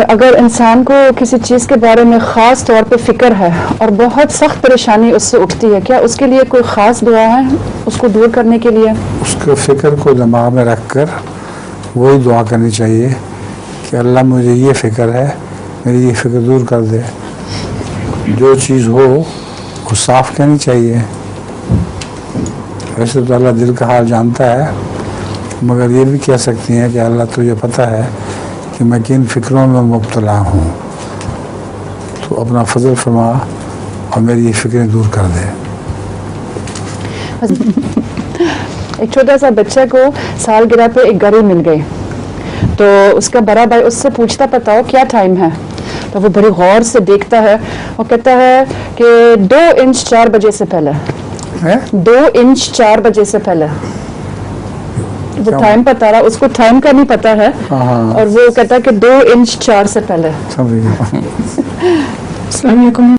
اگر انسان کو کسی چیز کے بارے میں خاص طور پہ فکر ہے اور بہت سخت پریشانی اس سے اٹھتی ہے، کیا اس کے لیے کوئی خاص دعا ہے اس کو دور کرنے کے لیے؟ اس کے فکر کو دماغ میں رکھ کر وہی دعا کرنی چاہیے کہ اللہ مجھے یہ فکر ہے، میری یہ فکر دور کر دے. جو چیز ہو وہ صاف کہنی چاہیے. ویسے تو اللہ دل کا حال جانتا ہے، مگر یہ بھی کہہ سکتی ہیں کہ اللہ تجھے پتہ ہے کہ میں کن فکروں میں مبتلا ہوں، تو اپنا فضل فرما اور میری یہ فکریں دور کر دے. ایک چھوٹا سا بچہ کو سالگرہ پہ ایک گھڑی مل گئی، تو اس کا بڑا بھائی اس سے پوچھتا بتاؤ کیا ٹائم ہے، تو وہ بڑی غور سے دیکھتا ہے اور کہتا ہے کہ 2 انچ 4 بجے سے پہلے. 2 انچ 4 بجے سے پہلے وہ ٹائم بتا رہا، اس کو ٹائم کا نہیں پتا ہے، اور وہ کہتا ہے کہ 2 انچ 4 سے پہلے. سمجھ گیا. السلام علیکم.